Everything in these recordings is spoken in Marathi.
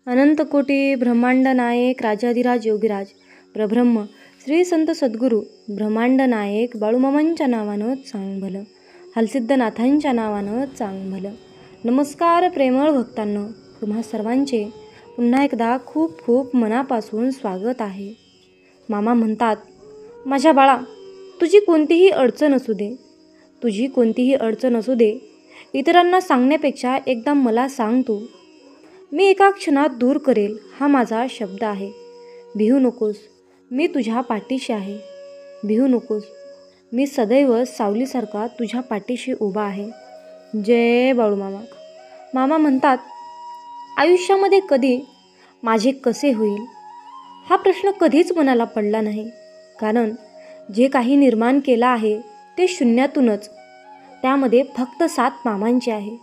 अनंतकोटी ब्रह्मांड नायक राजाधिराज योगीराज प्रब्रह्म श्री संत सद्गुरू ब्रह्मांड नायक बाळूमामांच्या नावानं चांग भलं, हलसिद्धनाथांच्या नावानं चांग भलं. नमस्कार प्रेमळ भक्तांनो, तुम्हा सर्वांचे पुन्हा एकदा खूप खूप मनापासून स्वागत आहे. मामा म्हणतात, माझ्या बाळा, तुझी कोणतीही अडचण असू दे, तुझी कोणतीही अडचण असू दे, इतरांना सांगण्यापेक्षा एकदा मला सांग तू. मी एका क्षणात दूर करेल, हा माझा शब्द आहे. भिवू नकोस, मी तुझ्या पाठीशी आहे. भिवू नकोस, मी सदैव सावलीसारखा तुझ्या पाठीशी उभा आहे. जय बाळूमामा. मामा म्हणतात, आयुष्यामध्ये कधी माझे कसे होईल हा प्रश्न कधीच मनाला पडला नाही. कारण जे काही निर्माण केलं आहे ते शून्यातूनच. त्यामध्ये फक्त साथ मामांची आहे.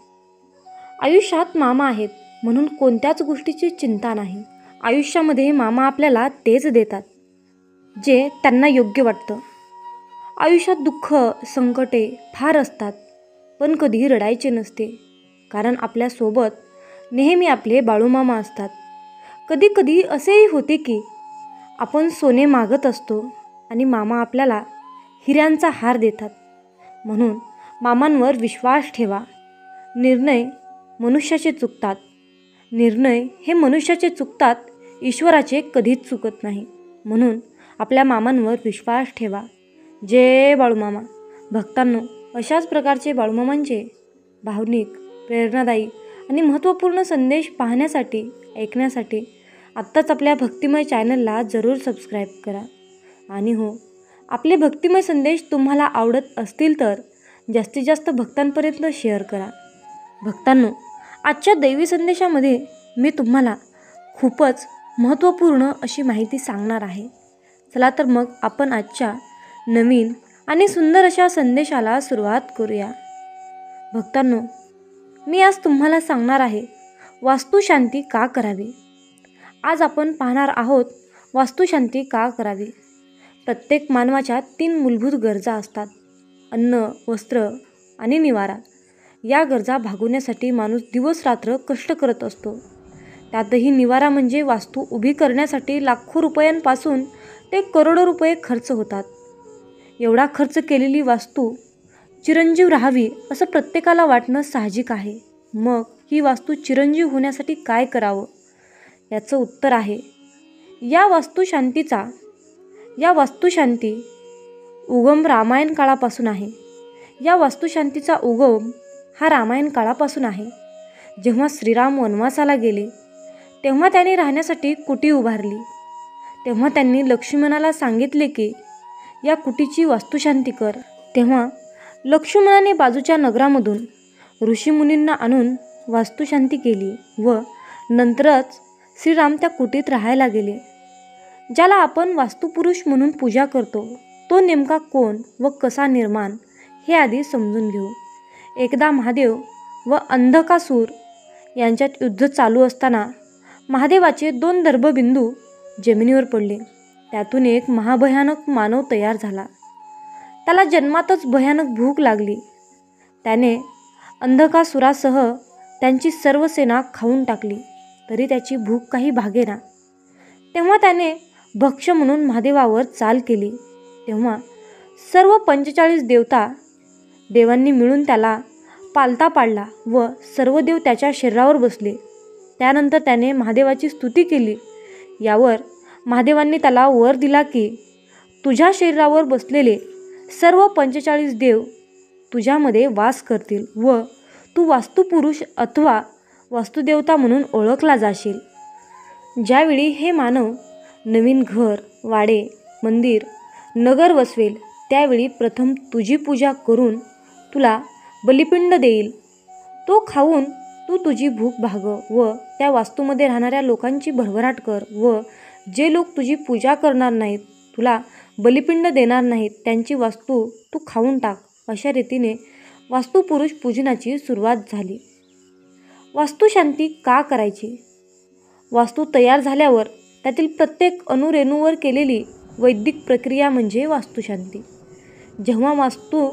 आयुष्यात मामा आहेत म्हणून कोणत्याच गोष्टीची चिंता नाही. आयुष्यामध्ये मामा आपल्याला तेच देतात जे त्यांना योग्य वाटतं. आयुष्यात दुःख संकटे फार असतात, पण कधी रडायचे नसते, कारण आपल्यासोबत नेहमी आपले बाळूमामा असतात. कधी कधी असेही होते की आपण सोने मागत असतो आणि मामा आपल्याला हिऱ्यांचा हार देतात. म्हणून मामांवर विश्वास ठेवा. निर्णय मनुष्याचे चुकतात, निर्णय हे मनुष्याचे चुकतात, ईश्वराचे कधीच चुकत नाही. म्हणून आपल्या मामांवर विश्वास ठेवा. जय बाळूमामा. भक्तांनो, अशाच प्रकारचे बाळूमामांचे भावनिक, प्रेरणादायी आणि महत्त्वपूर्ण संदेश पाहण्यासाठी, ऐकण्यासाठी आत्ताच आपल्या भक्तिमय चॅनलला जरूर सबस्क्राईब करा. आणि हो, आपले भक्तिमय संदेश तुम्हाला आवडत असतील तर जास्तीत जास्त भक्तांपर्यंत शेअर करा. भक्तांनो, आजच्या दैवी संदेशामध्ये मी तुम्हाला खूपच महत्त्वपूर्ण अशी माहिती सांगणार आहे. चला तर मग आपण आजच्या नवीन आणि सुंदर अशा संदेशाला सुरुवात करूया. भक्तांनो, मी आज तुम्हाला सांगणार आहे वास्तुशांती का करावी. आज आपण पाहणार आहोत वास्तुशांती का करावी. प्रत्येक मानवाच्या 3 मूलभूत गरजा असतात: अन्न, वस्त्र आणि निवारा. या गरजा भागवण्यासाठी माणूस दिवस रात्र कष्ट करत असतो. त्यातही निवारा म्हणजे वास्तू उभी करण्यासाठी लाखो रुपयांपासून ते करोडो रुपये खर्च होतात. एवढा खर्च केलेली वास्तू चिरंजीव राहावी असं प्रत्येकाला वाटणं साहजिक आहे. मग ही वास्तू चिरंजीव होण्यासाठी काय करावं? याचं उत्तर आहे या वास्तुशांती उगम रामायण काळापासून आहे. या वास्तुशांतीचा उगम हा रामायण काळापासून आहे. जेव्हा श्रीराम वनवासाला गेले तेव्हा त्यांनी राहण्यासाठी कुटी उभारली. तेव्हा त्यांनी लक्ष्मणाला सांगितले की या कुटीची वास्तुशांती कर. तेव्हा लक्ष्मणाने बाजूच्या नगरामधून ऋषीमुनींना आणून वास्तुशांती केली व नंतरच श्रीराम त्या कुटीत राहायला गेले. ज्याला आपण वास्तुपुरुष म्हणून पूजा करतो तो नेमका कोण व कसा निर्माण हे आधी समजून घेऊ. एकदा महादेव व अंधकासूर यांच्यात युद्ध चालू असताना महादेवाचे 2 दर्भबिंदू जमिनीवर पडले. त्यातून एक महाभयानक मानव तयार झाला. त्याला जन्मातच भयानक भूक लागली. त्याने अंधकासुरासह त्यांची सर्व सेना खाऊन टाकली, तरी त्याची भूक काही भागेना. तेव्हा त्याने भक्ष्य म्हणून महादेवावर चाल केली. तेव्हा सर्व 45 देवांनी मिळून त्याला पालथा पाडला व सर्व देव त्याच्या शरीरावर बसले. त्यानंतर त्याने महादेवाची स्तुती केली. यावर महादेवांनी त्याला वर दिला की तुझ्या शरीरावर बसलेले सर्व 45 देव तुझ्यामध्ये वास करतील व तू वास्तुपुरुष अथवा वास्तुदेवता म्हणून ओळखला जाशील. ज्यावेळी हे मानव नवीन घर, वाडे, मंदिर, नगर वसवेल त्यावेळी प्रथम तुझी पूजा करून तुला बलिपिंड देईल. तो खाऊन तू तुझी भूक भागव व त्या वास्तूमध्ये राहणाऱ्या लोकांची भरभराट कर व जे लोक तुझी पूजा करणार नाहीत, तुला बलिपिंड देणार नाहीत, त्यांची वास्तू तू खाऊन टाक. अशा रीतीने वास्तुपुरुष पूजनाची सुरुवात झाली. वास्तुशांती का करायची? वास्तू तयार झाल्यावर त्यातील प्रत्येक अणुरेणूवर केलेली वैदिक प्रक्रिया म्हणजे वास्तुशांती. जेव्हा वास्तू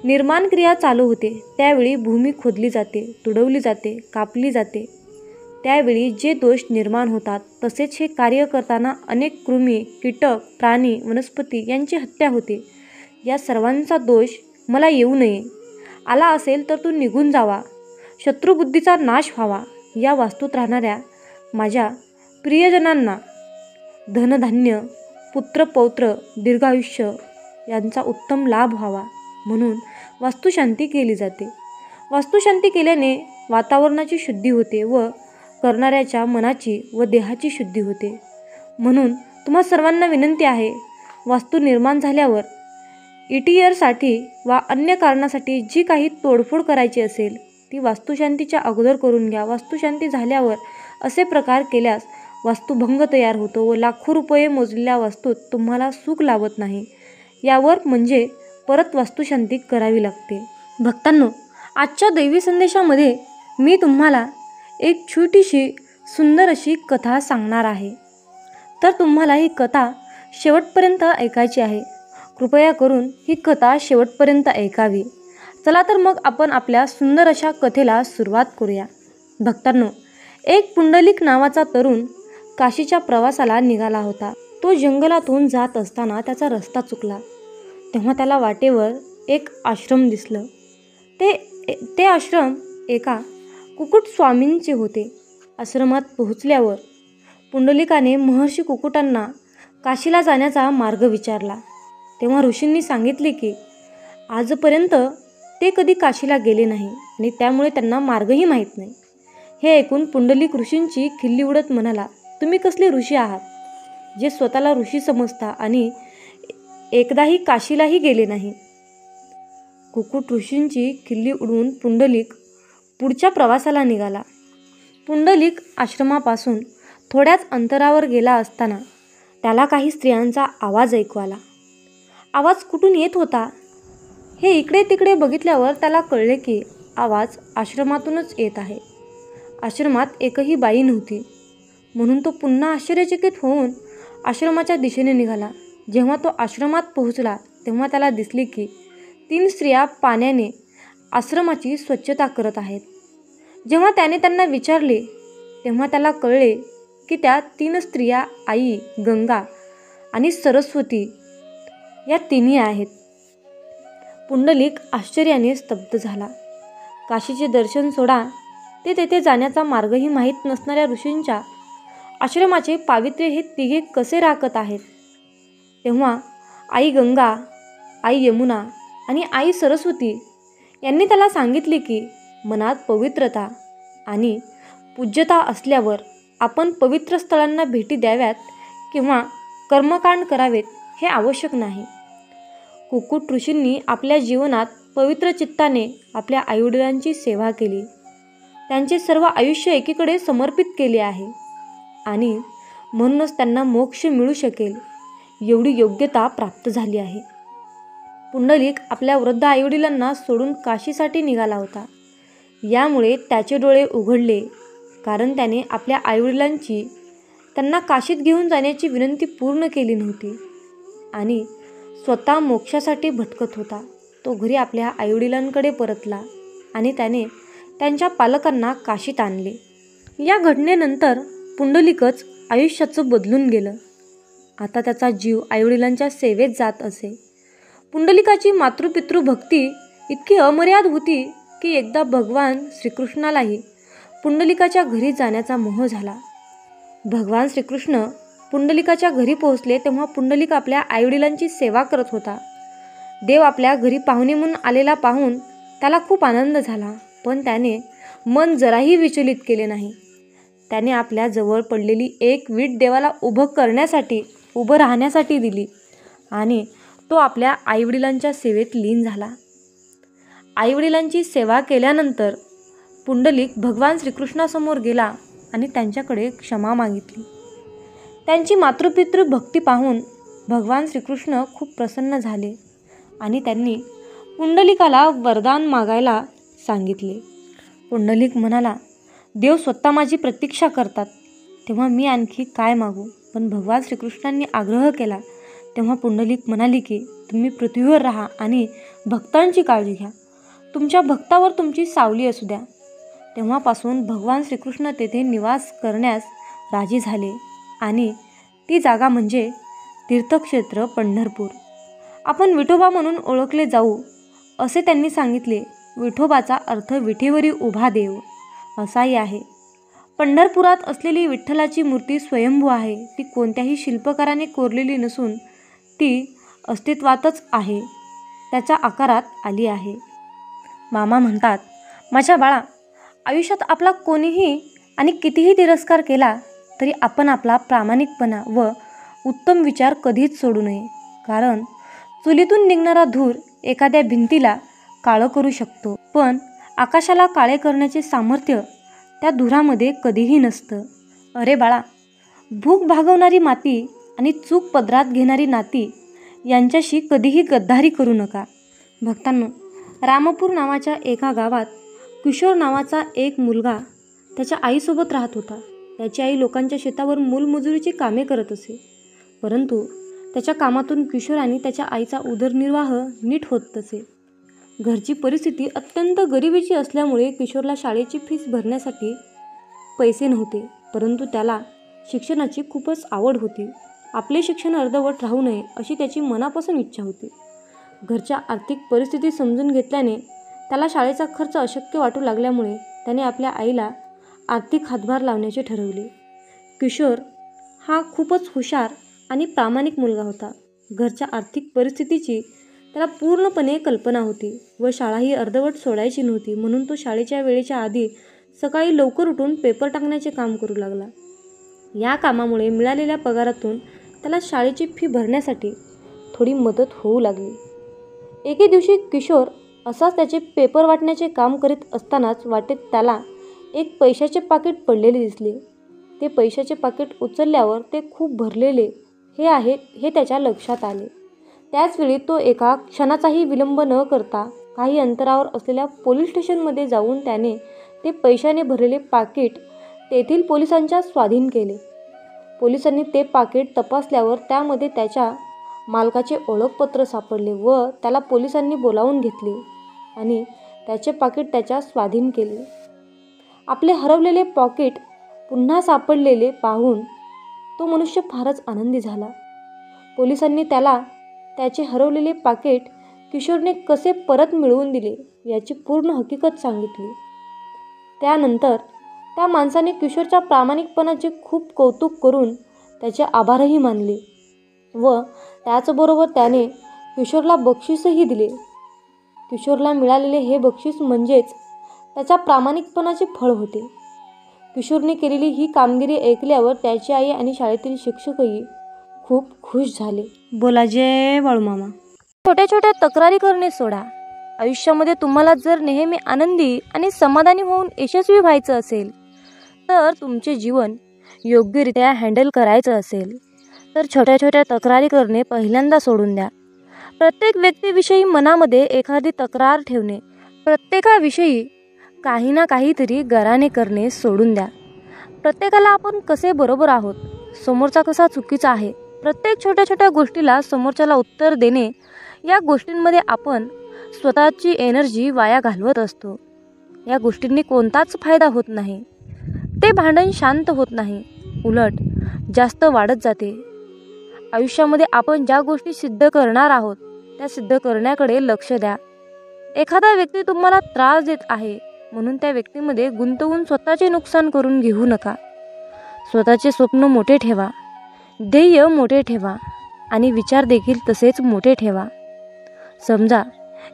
निर्माण क्रिया चालू होते त्यावेळी भूमी खोदली जाते, तुडवली जाते, कापली जाते. त्यावेळी जे दोष निर्माण होतात तसेच हे कार्य करताना अनेक कृमी, कीटक, प्राणी, वनस्पती यांची हत्या होते. या सर्वांचा दोष मला येऊ नये. आला असेल तर तो निघून जावा. शत्रुबुद्धीचा नाश व्हावा. या वास्तूत राहणाऱ्या माझ्या प्रियजनांना धनधान्य, पुत्रपौत्र, दीर्घायुष्य यांचा उत्तम लाभ व्हावा म्हणून वास्तुशांती केली जाते. वास्तुशांती केल्याने वातावरणाची शुद्धी होते व करणाऱ्याच्या मनाची व देहाची शुद्धी होते. म्हणून तुम्हा सर्वांना विनंती आहे, वास्तू निर्माण झाल्यावर इंटिरियरसाठी वा अन्य कारणासाठी जी काही तोडफोड करायची असेल ती वास्तुशांतीच्या अगोदर करून घ्या. वास्तुशांती झाल्यावर असे प्रकार केल्यास वास्तुभंग तयार होतो व लाखो रुपये मोजलेल्या वास्तूत तुम्हाला सुख लाभत नाही. यावर म्हणजे परत वास्तुशांती करावी लागते. भक्तांनो, आजच्या दैवी संदेशामध्ये मी तुम्हाला एक छोटीशी सुंदर अशी कथा सांगणार आहे. तर तुम्हाला ही कथा शेवटपर्यंत ऐकायची आहे. कृपया करून ही कथा शेवटपर्यंत ऐकावी. चला तर मग आपण आपल्या सुंदर अशा कथेला सुरुवात करूया. भक्तांनो, एक पुंडलिक नावाचा तरुण काशीच्या प्रवासाला निघाला होता. तो जंगलातून जात असताना त्याचा रस्ता चुकला. तेव्हा त्याला वाटेवर एक आश्रम दिसलं. ते आश्रम एका कुकुट स्वामींचे होते. आश्रमात पोहोचल्यावर पुंडलिकाने महर्षी कुकुटांना काशीला जाण्याचा मार्ग विचारला. तेव्हा ऋषींनी सांगितले की आजपर्यंत ते कधी काशीला गेले नाही आणि त्यामुळे त्यांना मार्गही माहीत नाही. हे ऐकून पुंडलिक ऋषींची खिल्ली उडत म्हणाला, तुम्ही कसले ऋषी आहात जे स्वतःला ऋषी समजता आणि एकदाही काशीलाही गेले नाही. कुकुट ऋषींची खिल्ली उडवून पुंडलिक पुढच्या प्रवासाला निघाला. पुंडलिक आश्रमापासून थोड्याच अंतरावर गेला असताना त्याला काही स्त्रियांचा आवाज ऐकू आला. आवाज कुठून येत होता हे इकडे तिकडे बघितल्यावर त्याला कळले की आवाज आश्रमातूनच येत आहे. आश्रमात एकही बाई नव्हती. म्हणून तो पुन्हा आश्चर्यचकित होऊन आश्रमाच्या दिशेने निघाला. जेव्हा तो आश्रमात पोहोचला तेव्हा त्याला दिसले की 3 स्त्रिया पाण्याने आश्रमाची स्वच्छता करत आहेत. जेव्हा त्याने त्यांना विचारले तेव्हा त्याला कळले की त्या 3 स्त्रिया आई, गंगा आणि सरस्वती या तिन्ही आहेत. पुंडलिक आश्चर्याने स्तब्ध झाला. काशीचे दर्शन सोडा, ते तेथे जाण्याचा मार्गही माहीत नसणाऱ्या ऋषींच्या आश्रमाचे पावित्र्य हे तिघे कसे राखत आहेत. तेव्हा आई गंगा, आई यमुना आणि आई सरस्वती यांनी त्याला सांगितले की मनात पवित्रता आणि पूज्यता असल्यावर आपण पवित्र स्थळांना भेटी द्याव्यात किंवा कर्मकांड करावेत हे आवश्यक नाही. कुकुट ऋषींनी आपल्या जीवनात पवित्र चित्ताने आपल्या आईवडिलांची सेवा केली. त्यांचे सर्व आयुष्य एकीकडे समर्पित केले आहे आणि म्हणूनच त्यांना मोक्ष मिळू शकेल एवढी योग्यता प्राप्त झाली आहे. पुंडलिक आपल्या वृद्ध आईवडिलांना सोडून काशीसाठी निघाला होता. यामुळे त्याचे डोळे उघडले, कारण त्याने आपल्या आईवडिलांची त्यांना काशीत घेऊन जाण्याची विनंती पूर्ण केली नव्हती आणि स्वतः मोक्षासाठी भटकत होता. तो घरी आपल्या आईवडिलांकडे परतला आणि त्याने त्यांच्या पालकांना काशीत आणले. या घटनेनंतर पुंडलिकच आयुष्याचं बदलून गेलं. आता त्याचा जीव आईवडिलांच्या सेवेत जात असे. पुंडलिकाची मातृपितृ भक्ती इतकी अमर्याद होती की एकदा भगवान श्रीकृष्णालाही पुंडलिकाच्या घरी जाण्याचा मोह झाला. भगवान श्रीकृष्ण पुंडलिकाच्या घरी पोहोचले तेव्हा पुंडलिक आपल्या आईवडिलांची सेवा करत होता. देव आपल्या घरी पाहुणे म्हणून आलेला पाहून त्याला खूप आनंद झाला, पण त्याने मन जराही विचलित केले नाही. त्याने आपल्या जवळ पडलेली एक वीट देवाला उभं राहण्यासाठी दिली आणि तो आपल्या आईवडिलांच्या सेवेत लीन झाला. आईवडिलांची सेवा केल्यानंतर पुंडलिक भगवान श्रीकृष्णासमोर गेला आणि त्यांच्याकडे क्षमा मागितली. त्यांची मातृपितृ भक्ती पाहून भगवान श्रीकृष्ण खूप प्रसन्न झाले आणि त्यांनी पुंडलिकाला वरदान मागायला सांगितले. पुंडलिक म्हणाला, देव स्वतः माझी प्रतीक्षा करतात तेव्हा मी आणखी काय मागू. पण भगवान श्रीकृष्णांनी आग्रह केला तेव्हा पुंडलिक म्हणाली की तुम्ही पृथ्वीवर राहा आणि भक्तांची काळजी घ्या. तुमच्या भक्तावर तुमची सावली असू द्या. तेव्हापासून भगवान श्रीकृष्ण तेथे निवास करण्यास राजी झाले आणि ती जागा म्हणजे तीर्थक्षेत्र पंढरपूर. आपण विठोबा म्हणून ओळखले जाऊ असे त्यांनी सांगितले. विठोबाचा अर्थ विठेवरी उभा देव असाही आहे. पंढरपुरात असलेली विठ्ठलाची मूर्ती स्वयंभू आहे. ती कोणत्याही शिल्पकाराने कोरलेली नसून ती अस्तित्वातच आहे, त्याच्या आकारात आली आहे. मामा म्हणतात, माझ्या बाळा, आयुष्यात आपला कोणीही आणि कितीही तिरस्कार केला तरी आपण आपला प्रामाणिकपणा व उत्तम विचार कधीच सोडू नये. कारण चुलीतून निघणारा धूर एखाद्या भिंतीला काळं करू शकतो, पण आकाशाला काळे करण्याचे सामर्थ्य त्या धुरामध्ये कधीही नसतं. अरे बाळा, भूक भागवणारी माती आणि चूक पदरात घेणारी नाती यांच्याशी कधीही गद्दारी करू नका. भक्तांनो, रामपूर नावाच्या एका गावात किशोर नावाचा एक मुलगा त्याच्या आईसोबत राहत होता. त्याची आई लोकांच्या शेतावर मूलमजुरीची कामे करत असे, परंतु त्याच्या कामातून किशोर आणि त्याच्या आईचा उदरनिर्वाह नीट होत असे. घरची परिस्थिती अत्यंत गरिबीची असल्यामुळे किशोरला शाळेची फीस भरण्यासाठी पैसे नव्हते, परंतु त्याला शिक्षणाची खूपच आवड होती. आपले शिक्षण अर्धवट राहू नये अशी त्याची मनापासून इच्छा होती. घरच्या आर्थिक परिस्थिती समजून घेतल्याने त्याला शाळेचा खर्च अशक्य वाटू लागल्यामुळे त्याने आपल्या आईला आर्थिक हातभार लावण्याचे ठरवले. किशोर हा खूपच हुशार आणि प्रामाणिक मुलगा होता. घरच्या आर्थिक परिस्थितीची त्याला पूर्णपणे कल्पना होती व शाळाही अर्धवट सोडायची नव्हती, म्हणून तो शाळेच्या वेळेच्या आधी सकाळी लवकर उठून पेपर टाकण्याचे काम करू लागला. या कामामुळे मिळालेल्या पगारातून त्याला शाळेची फी भरण्यासाठी थोडी मदत होऊ लागली. एके दिवशी किशोर असाच त्याचे पेपर वाटण्याचे काम करीत असतानाच वाटेत त्याला एक पैशाचे पाकिट पडलेले दिसले. ते पैशाचे पाकिट उचलल्यावर ते खूप भरलेले हे त्याच्या लक्षात आले. त्याचवेळी तो एका क्षणाचाही विलंब न करता काही अंतरावर असलेल्या पोलीस स्टेशनमध्ये जाऊन त्याने ते पैशाने भरलेले पाकिट तेथील पोलिसांच्या स्वाधीन केले. पोलिसांनी ते पाकिट तपासल्यावर त्यामध्ये त्याच्या मालकाचे ओळखपत्र सापडले व त्याला पोलिसांनी बोलावून घेतले आणि त्याचे पाकिट त्याच्या स्वाधीन केले. आपले हरवलेले पाकिट पुन्हा सापडलेले पाहून तो मनुष्य फारच आनंदी झाला. पोलिसांनी त्याला त्याचे हरवलेले पाकिट किशोरने कसे परत मिळवून दिले याची पूर्ण हकीकत सांगितली. त्यानंतर त्या माणसाने किशोरच्या प्रामाणिकपणाचे खूप कौतुक करून त्याचे आभारही मानले व त्याचबरोबर त्याने किशोरला बक्षीसही दिले. किशोरला मिळालेले हे बक्षीस म्हणजेच त्याच्या प्रामाणिकपणाचे फळ होते. किशोरने केलेली ही कामगिरी ऐकल्यावर त्याची आई आणि शाळेतील शिक्षकही खूप खुश झाले. बोला जय बाळूमामा. छोट्या छोट्या तक्रारी करणे सोडा. आयुष्यामध्ये तुम्हाला जर नेहमी आनंदी आणि समाधानी होऊन यशस्वी व्हायचं असेल, तर तुमचे जीवन योग्यरित्या हँडल करायचं असेल तर छोट्या छोट्या तक्रारी करणे पहिल्यांदा सोडून द्या. प्रत्येक व्यक्तीविषयी मनामध्ये एखादी तक्रार ठेवणे, प्रत्येकाविषयी काही ना काहीतरी गराने करणे सोडून द्या. प्रत्येकाला आपण कसे बरोबर आहोत, समोरचा कसा चुकीचा आहे, प्रत्येक छोट्या छोट्या गोष्टीला समोरच्याला उत्तर देणे, या गोष्टींमध्ये आपण स्वतःची एनर्जी वाया घालवत असतो. या गोष्टींनी कोणताच फायदा होत नाही. ते भांडण शांत होत नाही, उलट जास्त वाढत जाते. आयुष्यामध्ये आपण ज्या गोष्टी सिद्ध करणार आहोत त्या सिद्ध करण्याकडे लक्ष द्या. एखादा व्यक्ती तुम्हाला त्रास देत आहे म्हणून त्या व्यक्तीमध्ये गुंतवून स्वतःचे नुकसान करून घेऊ नका. स्वतःचे स्वप्न मोठे ठेवा, ध्येय मोठे ठेवा आणि विचार देखील तसेच मोठे ठेवा. समजा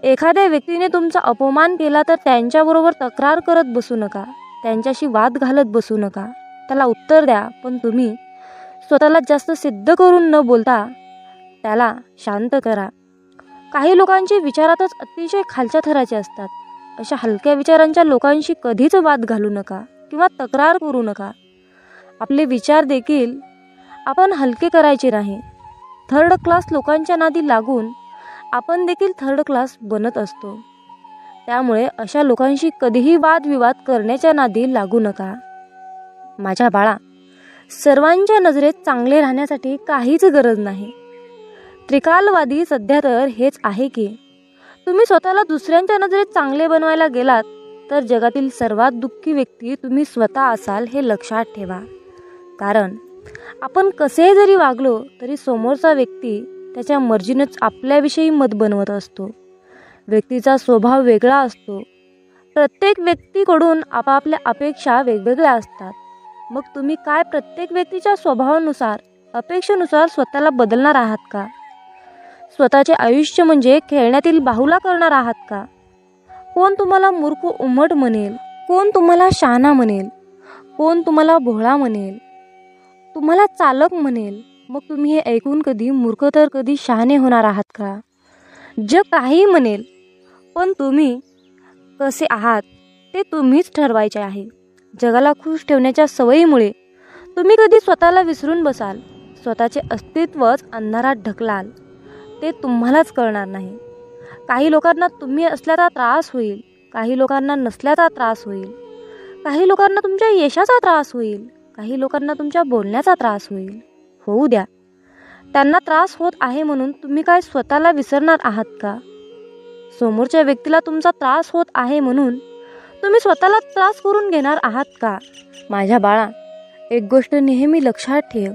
एखाद्या व्यक्तीने तुमचा अपमान केला तर त्यांच्याबरोबर तक्रार करत बसू नका, त्यांच्याशी वाद घालत बसू नका. त्याला उत्तर द्या, पण तुम्ही स्वतःला जास्त सिद्ध करून न बोलता त्याला शांत करा. काही लोकांचे विचारातच अतिशय खालच्या थराचे असतात. अशा हलक्या विचारांच्या लोकांशी कधीच वाद घालू नका किंवा तक्रार करू नका. आपले विचार देखील आपण हलके करायचे नाही. थर्ड क्लास लोकांच्या नादी लागून आपण देखील थर्ड क्लास बनत असतो. त्यामुळे अशा लोकांशी कधीही वादविवाद करण्याच्या नादी लागू नका. माझ्या बाळा, सर्वांच्या नजरेत चांगले राहण्यासाठी काहीच गरज नाही. त्रिकालवादी सध्या तर हेच आहे की तुम्ही स्वतःला दुसऱ्यांच्या नजरेत चांगले बनवायला गेलात तर जगातील सर्वात दुःखी व्यक्ती तुम्ही स्वतः असाल हे लक्षात ठेवा. कारण आपण कसे जरी वागलो तरी समोरचा व्यक्ती त्याच्या मर्जीनंच आपल्याविषयी मत बनवत असतो. व्यक्तीचा स्वभाव वेगळा असतो. प्रत्येक व्यक्तीकडून आपापल्या अपेक्षा वेगवेगळ्या असतात. मग तुम्ही काय प्रत्येक व्यक्तीच्या स्वभावानुसार अपेक्षेनुसार स्वतःला बदलणार आहात का? स्वतःचे आयुष्य म्हणजे खेळण्यातील बाहुला करणार आहात का? कोण तुम्हाला मूर्ख उमट म्हणेल, कोण तुम्हाला शहाणा म्हणेल, कोण तुम्हाला भोळा म्हणेल, तुम्हाला चालक म्हणेल. मग तुम्ही हे ऐकून कधी मूर्ख तर कधी शहाणे होणार आहात का? जग काही म्हणेल, पण तुम्ही कसे आहात ते तुम्हीच ठरवायचे आहे. जगाला खुश ठेवण्याच्या सवयीमुळे तुम्ही कधी स्वतःला विसरून बसाल. स्वतःचे अस्तित्वच अंधारात ढकलाल. ते तुम्हालाच कळणार नाही. काही लोकांना तुम्ही असल्याचा त्रास होईल, काही लोकांना नसल्याचा त्रास होईल, काही लोकांना तुमच्या यशाचा त्रास होईल, काही लोकांना तुमच्या बोलण्याचा त्रास होईल. होऊ द्या. त्यांना त्रास होत आहे म्हणून तुम्ही काय स्वतःला विसरणार आहात का? समोरच्या व्यक्तीला तुमचा त्रास होत आहे म्हणून तुम्ही स्वतःला त्रास करून घेणार आहात का? माझ्या बाळा, एक गोष्ट नेहमी लक्षात ठेव.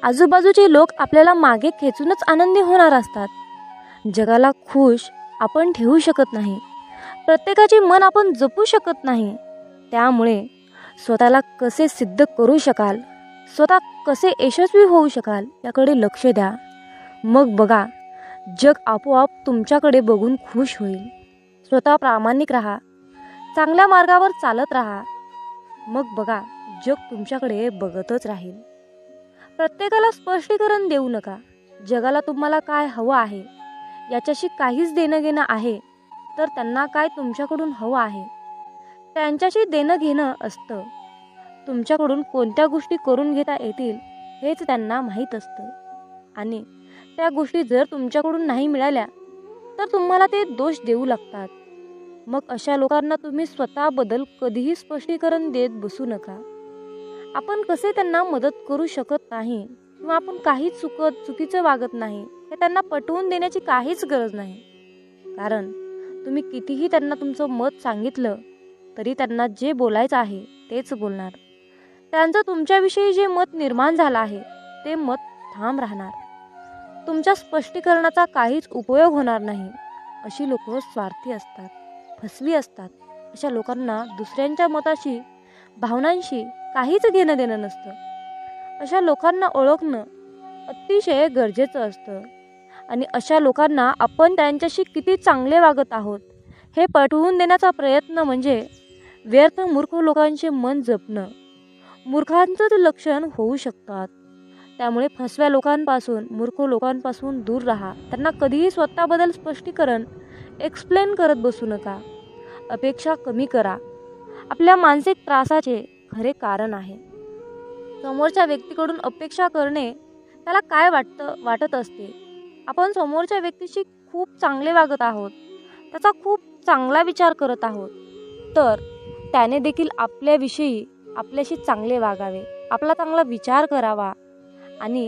आजूबाजूचे लोक आपल्याला मागे खेचूनच आनंदी होणार असतात. जगाला खुश आपण ठेवू शकत नाही. प्रत्येकाचे मन आपण जपू शकत नाही. त्यामुळे स्वतःला कसे सिद्ध करू शकाल, स्वतः कसे यशस्वी होऊ शकाल याकडे लक्ष द्या. मग बघा, जग आपोआप तुमच्याकडे बघून खुश होईल. स्वतः प्रामाणिक राहा, चांगल्या मार्गावर चालत राहा. मग बघा, जग तुमच्याकडे बघतच राहील. प्रत्येकाला स्पष्टीकरण देऊ नका. जगाला तुम्हाला काय हवं आहे याच्याशी काहीच देणं घेणं आहे तर त्यांना काय तुमच्याकडून हवं आहे त्यांच्याशी देणं घेणं असतं. तुमच्याकडून कोणत्या गोष्टी करून घेता येतील हेच त्यांना माहीत असतं. आणि त्या गोष्टी जर तुमच्याकडून नाही मिळाल्या तर तुम्हाला ते दोष देऊ लागतात. मग अशा लोकांना तुम्ही स्वतःबद्दल कधीही स्पष्टीकरण देत बसू नका. आपण कसे त्यांना मदत करू शकत नाही किंवा आपण काहीच चुकीचं वागत नाही हे त्यांना पटवून देण्याची काहीच गरज नाही. कारण तुम्ही कितीही त्यांना तुमचं मत सांगितलं तरी त्यांना जे बोलायचं आहे तेच बोलणार. त्यांचं तुमच्याविषयी जे मत निर्माण झालं आहे ते मत ठाम राहणार. तुमच्या स्पष्टीकरणाचा काहीच उपयोग होणार नाही. अशी लोक स्वार्थी असतात, फसवी असतात. अशा लोकांना दुसऱ्यांच्या मताशी, भावनांशी काहीच घेणं देणं नसतं. अशा लोकांना ओळखणं अतिशय गरजेचं असतं. आणि अशा लोकांना आपण त्यांच्याशी किती चांगले वागत आहोत हे पटवून देण्याचा प्रयत्न म्हणजे व्यर्थ मूर्ख लोकांचे मन जपणं. मूर्खांचंच लक्षण होऊ शकतात. त्यामुळे फसव्या लोकांपासून, मूर्ख लोकांपासून दूर राहा. त्यांना कधीही स्वतःबद्दल स्पष्टीकरण एक्सप्लेन करत बसू नका. अपेक्षा कमी करा. आपल्या मानसिक त्रासाचे खरे कारण आहे. समोरच्या व्यक्तीकडून अपेक्षा करणे त्याला काय वाटत असते. आपण समोरच्या व्यक्तीशी खूप चांगले वागत आहोत, त्याचा खूप चांगला विचार करत आहोत, तर त्याने देखील आपल्याविषयी आपल्याशी चांगले वागावे, आपला चांगला विचार करावा. आणि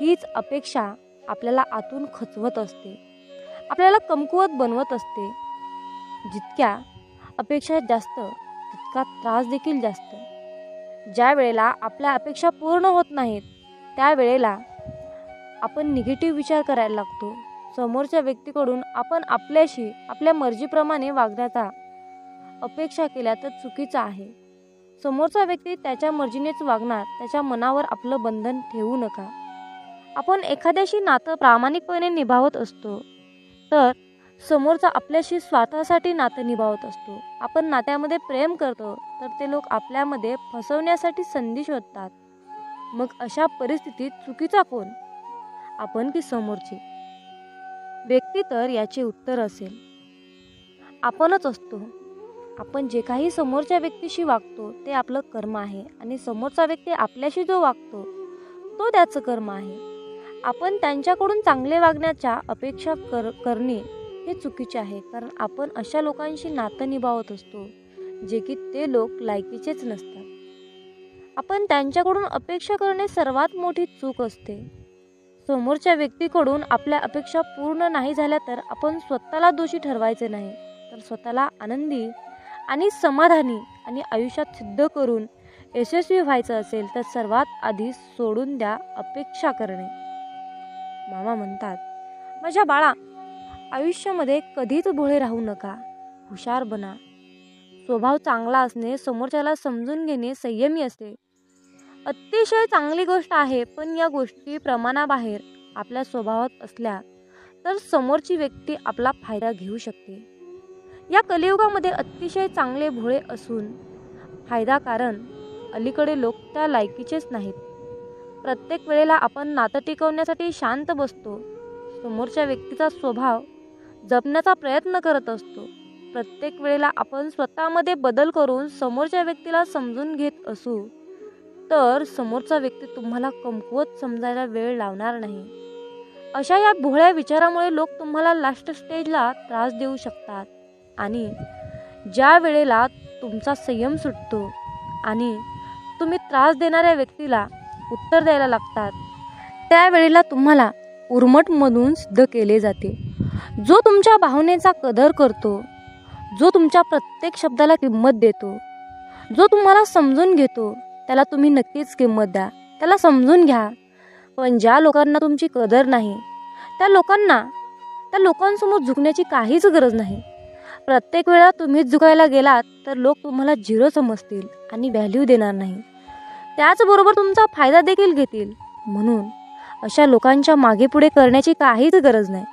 हीच अपेक्षा आपल्याला आतून खचवत असते, आपल्याला कमकुवत बनवत असते. जितक्या अपेक्षा जास्त तितका त्रास देखील जास्त. ज्या वेळेला आपल्या अपेक्षा पूर्ण होत नाहीत त्यावेळेला आपण निगेटिव्ह विचार करायला लागतो. समोरच्या व्यक्तीकडून आपण आपल्याशी आपल्या मर्जीप्रमाणे वागण्याचा अपेक्षा केल्या तर चुकीचं आहे. समोरचा व्यक्ती त्याच्या मर्जीनेच वागणार. त्याच्या मनावर आपलं बंधन ठेवू नका. आपण एखाद्याशी नातं प्रामाणिकपणे निभावत असतो तर समोरचा आपल्याशी स्वार्थासाठी नातं निभावत असतो. आपण नात्यामध्ये प्रेम करतो तर ते लोक आपल्यामध्ये फसवण्यासाठी संधी शोधतात. मग अशा परिस्थितीत चुकीचा कोण, आपण की समोरची व्यक्ती? तर याचे उत्तर असेल आपणच असतो. आपण जे काही समोरच्या व्यक्तीशी वागतो ते आपलं कर्म आहे आणि समोरचा व्यक्ती आपल्याशी जो वागतो तो त्याचं कर्म आहे. आपण त्यांच्याकडून चांगले वागण्याच्या अपेक्षा करणे हे चुकीचे आहे. कारण आपण अशा लोकांशी नातं निभावत असतो जे की ते लोक लायकीचेच नसतात. आपण त्यांच्याकडून अपेक्षा करणे सर्वात मोठी चूक असते. समोरच्या व्यक्तीकडून आपल्या अपेक्षा पूर्ण नाही झाल्या तर आपण स्वतःला दोषी ठरवायचे नाही, तर स्वतःला आनंदी आणि समाधानी आणि आयुष्यात सिद्ध करून यशस्वी व्हायचं असेल तर सर्वात आधी सोडून द्या अपेक्षा करणे. मामा म्हणतात, माझ्या बाळा, आयुष्यामध्ये कधीच भोळे राहू नका. हुशार बना. स्वभाव चांगला असणे, समोरच्याला समजून घेणे, संयमी असते अतिशय चांगली गोष्ट आहे. पण या गोष्टी प्रमाणाबाहेर आपल्या स्वभावात असल्या तर समोरची व्यक्ती आपला फायदा घेऊ शकते. या कलियुगामध्ये अतिशय चांगले भोळे असून फायदा, कारण अलीकडे लोक त्या लायकीचेच नाहीत. प्रत्येक वेळेला आपण नातं टिकवण्यासाठी शांत बसतो. समोरच्या व्यक्तीचा स्वभाव जपण्याचा प्रयत्न करत असतो. प्रत्येक वेळेला आपण स्वतःमध्ये बदल करून समोरच्या व्यक्तीला समजून घेत असू तर समोरचा व्यक्ती तुम्हाला कमकुवत समजायला वेळ लावणार नाही. अशा या भोळ्या विचारामुळे लोक तुम्हाला लास्ट स्टेजला त्रास देऊ शकतात आणि ज्या वेळेला तुमचा संयम सुटतो आणि तुम्ही त्रास देणाऱ्या व्यक्तीला उत्तर द्यायला लागतात त्यावेळेला तुम्हाला उर्मटमधून सिद्ध केले जाते. जो तुमच्या भावनेचा कदर करतो, जो तुमच्या प्रत्येक शब्दाला किंमत देतो, जो तुम्हाला समजून घेतो त्याला तुम्ही नक्कीच किंमत द्या, त्याला समजून घ्या. पण ज्या लोकांना तुमची कदर नाही त्या लोकांसमोर झुकण्याची काहीच गरज नाही. प्रत्येक वेळा तुम्हीच झुकायला गेलात तर लोक तुम्हाला झिरो समजतील आणि व्हॅल्यू देणार नाही. त्याचबरोबर तुमचा फायदा देखील घेतील. म्हणून अशा लोकांच्या मागे पुढे करण्याची काहीच गरज नाही.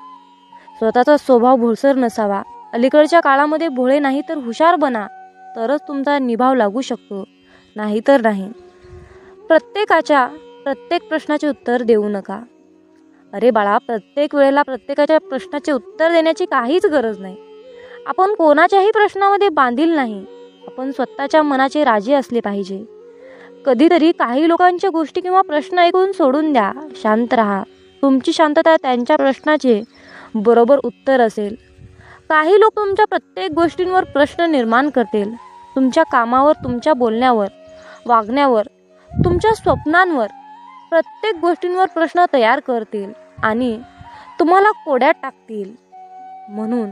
स्वतःचा स्वभाव भोळसर नसावा. अलीकडच्या काळामध्ये भोळे नाही तर हुशार बना, तरच तुमचा निभाव लागू शकतो, नाहीतर नाही. प्रत्येकाच्या प्रत्येक प्रश्नाचे उत्तर देऊ नका. अरे बाळा, प्रत्येक वेळेला प्रत्येकाच्या प्रश्नाचे उत्तर देण्याची काहीच गरज नाही. आपण कोणाच्याही प्रश्नामध्ये बांधील नाही. आपण स्वतःच्या मनाचे राजे असले पाहिजे. कधीतरी काही लोकांच्या गोष्टी किंवा प्रश्न ऐकून सोडून द्या. शांत राहा. तुमची शांतता त्यांच्या प्रश्नाचे बरोबर उत्तर असेल. काही लोक तुमच्या प्रत्येक गोष्टींवर प्रश्न निर्माण करतील. तुमच्या कामावर, तुमच्या बोलण्यावर, वागण्यावर, तुमच्या स्वप्नांवर, प्रत्येक गोष्टींवर प्रश्न तयार करतील आणि तुम्हाला कोड्यात टाकतील. म्हणून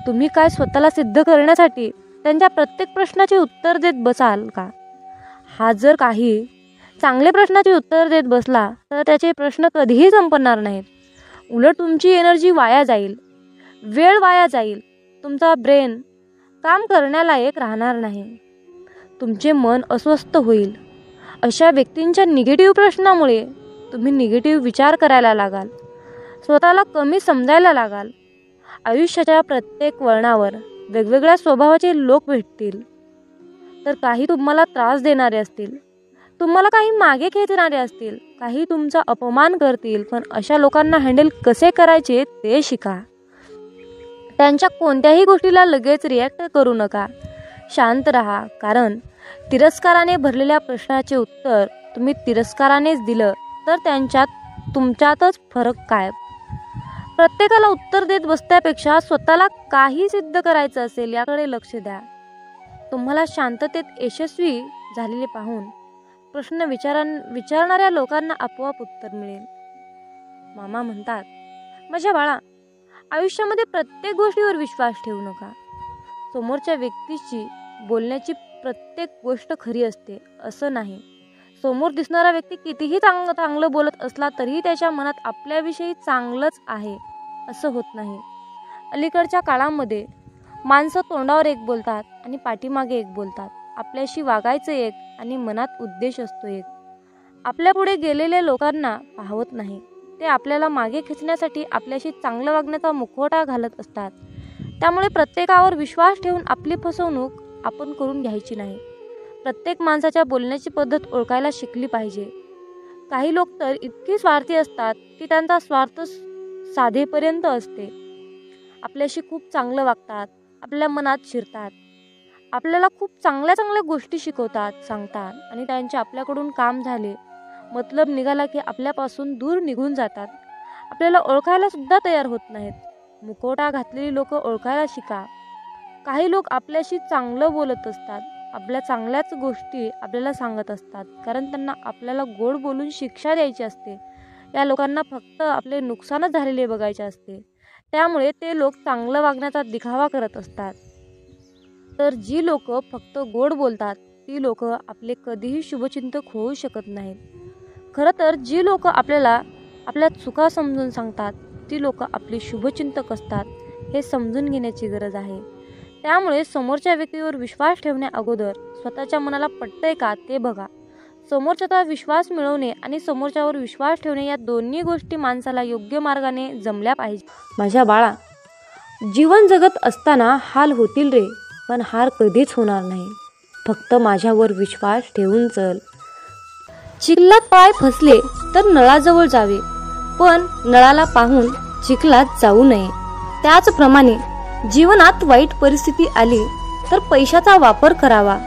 तुम्ही काय स्वतःला सिद्ध करण्यासाठी त्यांच्या प्रत्येक प्रश्नाचे उत्तर देत बसाल का? हा जर काही चांगले प्रश्नाचे उत्तर देत बसला तर त्याचे प्रश्न कधीही संपणार नाहीत. उलट तुमची एनर्जी वाया जाईल, वेळ वाया जाईल. तुमचा ब्रेन काम करण्यालायक राहणार नाही. तुमचे मन अस्वस्थ होईल. अशा व्यक्तींच्या निगेटिव्ह प्रश्नामुळे तुम्ही निगेटिव्ह विचार करायला लागाल. स्वतःला कमी समजायला लागाल. आयुष्याच्या प्रत्येक वळणावर वेगवेगळ्या स्वभावाचे लोक भेटतील. तर काही तुम्हाला त्रास देणारे असतील, तुम्हाला काही मागे खेचणारे असतील, काही तुमचा अपमान करतील. पण अशा लोकांना हँडल कसे करायचे ते शिका. त्यांच्या कोणत्याही गोष्टीला लगेच रिॲक्ट करू नका. शांत राहा. कारण तिरस्काराने भरलेल्या प्रश्नाचे उत्तर तुम्ही तिरस्कारानेच दिलं तर तुमच्यातच फरक काय? प्रत्येकाला उत्तर देत बसण्यापेक्षा स्वतःला काही सिद्ध करायचं असेल याकडे लक्ष द्या. तुम्हाला शांततेत यशस्वी झालेले पाहून प्रश्न विचारणाऱ्या लोकांना आपोआप उत्तर मिळेल. मामा म्हणतात, माझ्या बाळा, आयुष्यामध्ये प्रत्येक गोष्टीवर विश्वास ठेवू नका. समोरच्या व्यक्तीची बोलण्याची प्रत्येक गोष्ट खरी असते असं नाही. समोर दिसणारा व्यक्ती कितीही चांगलं बोलत असला तरीही त्याच्या मनात आपल्याविषयी चांगलंच आहे असं होत नाही. अलीकडच्या काळामध्ये माणसं तोंडावर एक बोलतात आणि पाठीमागे एक बोलतात. आपल्याशी वागायचं एक आणि मनात उद्देश असतो एक. आपल्या पुढे गेलेल्या लोकांना पाहवत नाही. ते आपल्याला मागे खेचण्यासाठी आपल्याशी चांगलं वागण्याचा मुखवटा घालत असतात. त्यामुळे प्रत्येकावर विश्वास ठेवून आपली फसवणूक आपण करून घ्यायची नाही. प्रत्येक माणसाच्या बोलण्याची पद्धत ओळखायला शिकली पाहिजे. काही लोक तर इतकी स्वार्थी असतात की त्यांचा स्वार्थ साधेपर्यंत असते. आपल्याशी खूप चांगलं वागतात, आपल्या मनात शिरतात, आपल्याला खूप चांगल्या चांगल्या गोष्टी शिकवतात, सांगतात आणि त्यांचे आपल्याकडून काम झाले, मतलब निघाला की आपल्यापासून दूर निघून जातात. आपल्याला ओळखायला सुद्धा तयार होत नाहीत. मुखवटा घातलेली लोक ओळखायला शिका. काही लोक आपल्याशी चांगलं बोलत असतात, आपल्या चांगल्याच गोष्टी आपल्याला सांगत असतात, कारण त्यांना आपल्याला गोड बोलून शिक्षा द्यायची असते. या लोकांना फक्त आपले नुकसानच झालेले बघायचे असते. त्यामुळे ते लोक चांगलं वागण्याचा दिखावा करत असतात. तर जी लोक फक्त गोड बोलतात ती लोक आपले कधीही शुभचिंतक होऊ शकत नाहीत. खरं तर जी लोक आपल्याला आपल्या चुका समजून सांगतात ती लोक आपली शुभचिंतक असतात हे समजून घेण्याची गरज आहे. त्यामुळे समोरच्या व्यक्तीवर विश्वास ठेवण्या अगोदर स्वतःच्या मनाला पटतंय का ते बघा. समोरच्याचा विश्वास मिळवणे आणि समोरच्यावर विश्वास ठेवणे या दोन्ही गोष्टी माणसाला योग्य मार्गाने जमल्या पाहिजे. माझ्या बाळा, जीवन जगत असताना हाल होतील रे, पण हार कधीच होणार नाही. फक्त माझ्यावर विश्वास ठेवून चल. चिखलात पाय फसले तर नळाजवळ जावे, पण नळाला पाहून चिखलात जाऊ नये. त्याचप्रमाणे जीवनात वाईट परिस्थिती आली तर पैशाचा वापर करावा,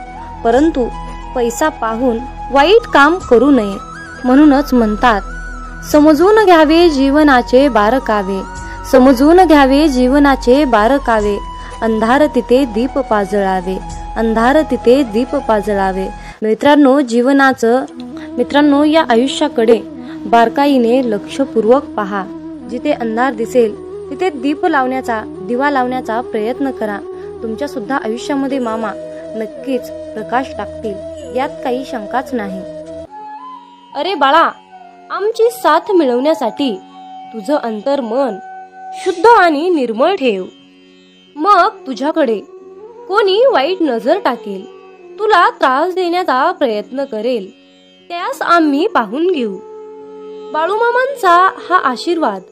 परंतु पैसा पाहून वाईट काम करू नये. म्हणूनच म्हणतात, समजून घ्यावे जीवनाचे बारकावे, समजून घ्यावे जीवनाचे बारकावे. अंधार तिथे दीप पाजळावे, अंधार तिथे दीप पाजळावे. मित्रांनो या आयुष्याकडे बारकाईने लक्षपूर्वक पहा. जिथे अंधार दिसेल तिथे दिवा लावण्याचा प्रयत्न करा. तुमच्या सुद्धा आयुष्यामध्ये मामा नक्कीच प्रकाश टाकतील, यात काही शंकाच नाही. अरे बाळा, आमची साथ मिळवण्यासाठी तुझं अंतर्मन शुद्ध आणि निर्मळ ठेव. मग तुझ्याकडे कोणी वाईट नजर टाकेल, तुला त्रास देण्याचा प्रयत्न करेल, त्यास आम्ही पाहून घेऊ. बाळूमामांचा हा आशीर्वाद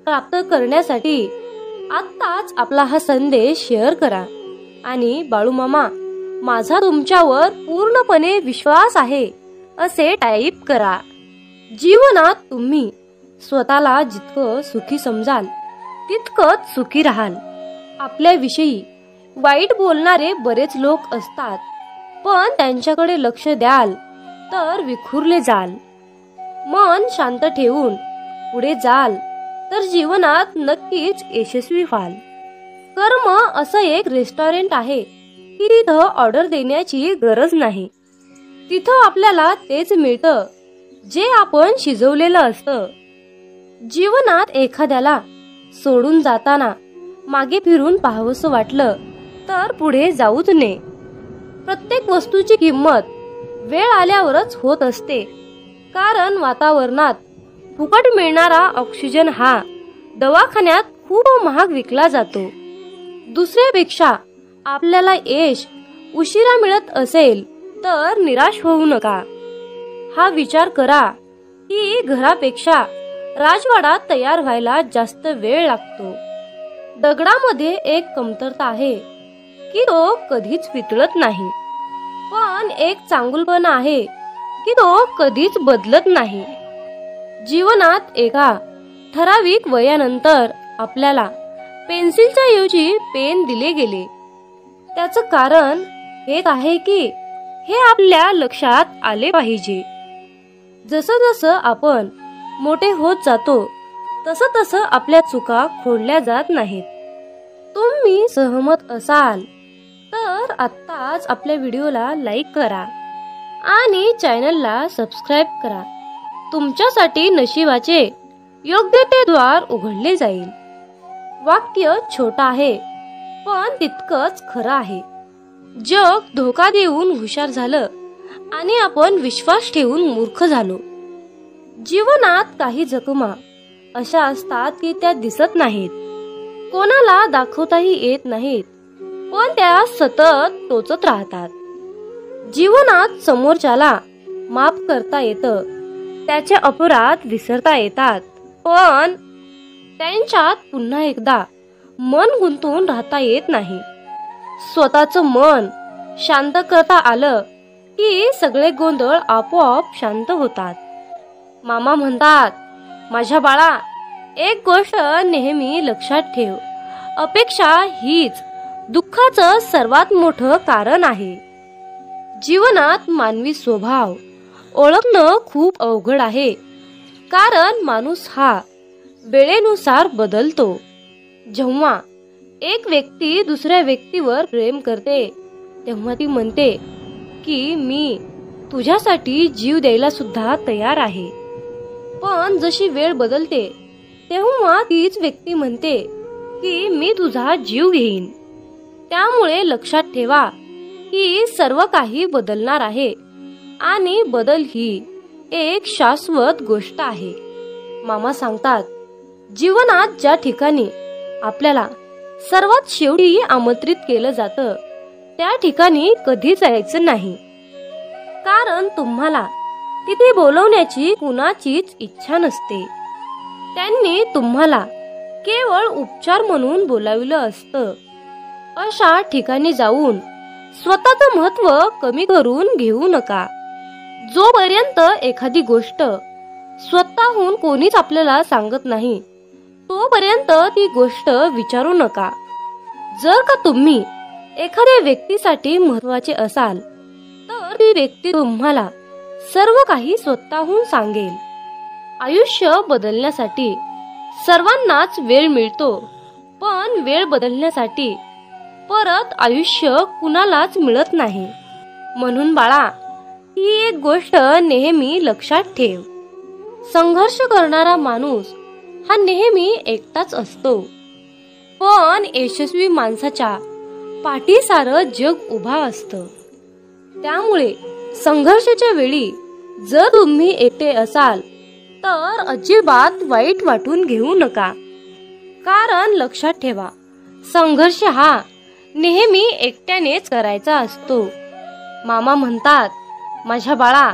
प्राप्त करण्यासाठी आत्ताच आपला हा संदेश शेअर करा आणि बाळूमामा माझा तुमच्यावर पूर्णपणे विश्वास आहे असे टाईप करा. जीवनात तुम्ही स्वतःला जितकं सुखी समजाल तितकंच सुखी राहाल. आपल्याविषयी वाईट बोलणारे बरेच लोक असतात, पण त्यांच्याकडे लक्ष द्याल तर विखुरले जाल. मन शांत ठेवून पुढे जाल तर जीवनात नक्कीच यशस्वी व्हाल. कर्म असं एक रेस्टॉरंट आहे की तिथं ऑर्डर देण्याची गरज नाही. तिथं आपल्याला तेच मिळतं जे आपण शिजवलेलं असतं. जीवनात एखाद्याला सोडून जाताना मागे फिरून पाहावंसं वाटलं तर पुढे जाऊच नये. प्रत्येक वस्तूची किंमत वेळ आल्यावरच होत असते, कारण वातावरणात फुकट मिळणारा ऑक्सिजन हा दवाखान्यात खूप महाग विकला जातो. दुसऱ्यापेक्षा आपल्याला यश उशिरा मिळत असेल तर निराश होऊ नका. हा विचार करा की घरापेक्षा राजवाडा तयार व्हायला जास्त वेळ लागतो. दगडामध्ये एक कमतरता आहे की तो कधीच वितळत नाही, पण एक चांगुलपणा आहे की तो कधीच बदलत नाही. जीवनात एका ठराविक वयानंतर आपल्याला पेन्सिलच्या ऐवजी पेन दिले गेले. त्याचं कारण हेच आहे की हे आपल्या लक्षात आले पाहिजे. जसं जसं आपण मोठे होत जातो तसं तसं आपल्या चुका खोडल्या जात नाहीत. तुम्ही सहमत असाल तर आत्ताच आपल्या व्हिडिओला लाईक करा आणि चॅनलला सबस्क्राईब करा. तुमच्यासाठी नशिबाचे योग्य ते द्वार उघडले जाईल. वाक्य छोटं आहे पण तितकंच खरं आहे. जग धोका देऊन हुशार झालं आणि आपण विश्वास ठेवून मूर्ख झालो. जीवनात काही जखमा अशा असतात की त्या दिसत नाहीत, कोणाला दाखवताही येत नाहीत, पण त्या सतत टोचत राहतात. जीवनात समोरच्याला माफ करता येतं, त्याचे अपराध विसरता येतात, पण त्यांच्यात पुन्हा एकदा मन गुंतवून राहता येत नाही. स्वतःचं मन शांत करता आलं की सगळे गोंधळ आपोआप शांत होतात. मामा म्हणतात, माझ्या बाळा, एक गोष्ट नेहमी लक्षात ठेव, अपेक्षा हीच दुःखाचं सर्वात मोठं कारण आहे. जीवनात मानवी स्वभाव ओळखणं खूप अवघड आहे, कारण माणूस हा वेळेनुसार बदलतो. जेव्हा एक व्यक्ती दुसऱ्या व्यक्तीवर प्रेम करते तेव्हा ती म्हणते की मी तुझ्यासाठी जीव द्यायला सुद्धा तयार आहे, पण जशी वेळ त्यामुळे लक्षात ठेवा की सर्व काही बदलणार आहे आणि बदल ही एक शाश्वत गोष्ट आहे. मामा सांगतात, जीवनात ज्या ठिकाणी आपल्याला सर्वात शेवटी आमंत्रित केलं जातं त्या ठिकाणी कधीच जायचं नाही, कारण तुम्हाला तिथे बोलवण्याची कुणाचीच इच्छा नसते. त्यांनी तुम्हाला केवळ उपचार म्हणून बोलाविलं असतं. अशा ठिकाणी जाऊन स्वतःचं महत्त्व कमी करून घेऊ नका. जोपर्यंत एखादी गोष्ट स्वतःहून कोणीच आपल्याला सांगत नाही तोपर्यंत ती गोष्ट विचारू नका. जर का तुम्ही एखाद्या व्यक्तीसाठी महत्त्वाचे असाल तर ती व्यक्ती तुम्हाला सर्व काही स्वतःहून सांगेल. आयुष्य बदलण्यासाठी सर्वांनाच वेळ मिळतो, पण वेळ बदलण्यासाठी परत आयुष्य कुणालाच मिळत नाही. म्हणून बाळा, ही एक गोष्ट नेहमी लक्षात ठेव. संघर्ष करणारा माणूस हा नेहमी एकटाच असतो, पण यशस्वी माणसाच्या पाठी सारं जग उभा असतं. त्यामुळे संघर्षाच्या वेळी जर तुम्ही एकटे असाल तर अजिबात वाईट वाटून घेऊ नका, कारण लक्षात ठेवा, संघर्ष हा नेहमी एकट्यानेच करायचा असतो. मामा म्हणतात, माझ्या बाळा,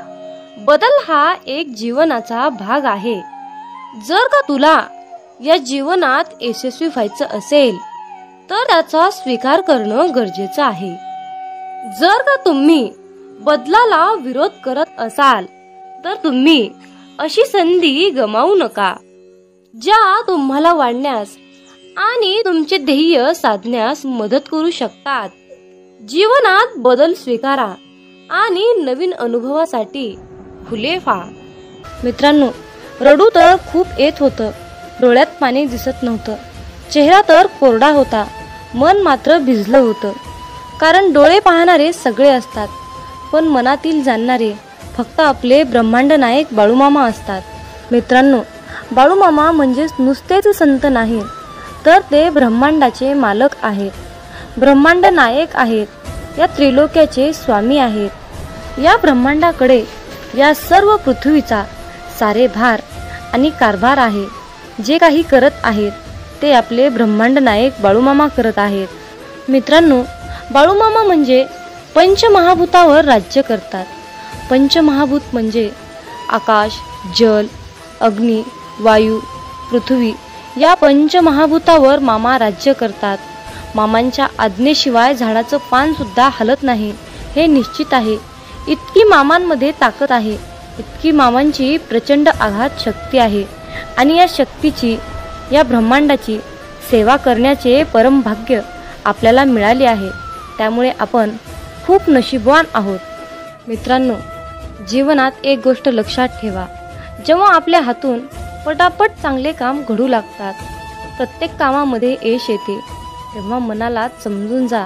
बदल हा एक जीवनाचा भाग आहे. जर का तुला या जीवनात यशस्वी व्हायचं असेल तर त्याचा स्वीकार करणं गरजेचं आहे. जर का तुम्ही बदलाला विरोध करत असाल तर तुम्ही अशी संधी गमावू नका, ज्या तुम्हाला वाढण्यास आणि तुमचे ध्येय साधण्यास मदत करू शकतात. जीवनात बदल स्वीकारा आणि नवीन अनुभवासाठी खुले व्हा. मित्रांनो, रडू तर खूप येत होतं, डोळ्यात पाणी दिसत नव्हतं, चेहरा तर कोरडा होता, मन मात्र भिजलं होतं. कारण डोळे पाहणारे सगळे असतात, पण मनातील जाणणारे फक्त आपले ब्रह्मांड नायक बाळूमामा असतात. मित्रांनो, बाळूमामा म्हणजेच नुसतेच संत नाही, तर ते ब्रह्मांडाचे मालक आहेत, ब्रह्मांड नायक आहेत, या त्रिलोक्याचे स्वामी आहेत. या ब्रह्मांडाकडे या सर्व पृथ्वीचा सारे भार आणि कारभार आहे. जे काही करत आहेत ते आपले ब्रह्मांड नायक बाळूमामा करत आहेत. मित्रांनो, बाळूमामा म्हणजे पंचमहाभूतावर राज्य करतात. पंचमहाभूत म्हणजे आकाश, जल, अग्नी, वायू, पृथ्वी या पंचमहाभूतावर मामा राज्य करतात. मामांच्या आज्ञेशिवाय झाडाचं पान सुद्धा हलत नाही हे निश्चित आहे. इतकी मामांमध्ये ताकद आहे, इतकी मामांची प्रचंड आघात शक्ती आहे, आणि या शक्तीची, या ब्रह्मांडाची सेवा करण्याचे परम भाग्य आपल्याला मिळाले आहे. त्यामुळे आपण खूप नशीबवान आहोत. मित्रांनो, जीवनात एक गोष्ट लक्षात ठेवा, जेव्हा आपल्या हातून पटापट चांगले काम घडू लागतात, प्रत्येक कामामध्ये यश येते, तेव्हा मनाला समजून जा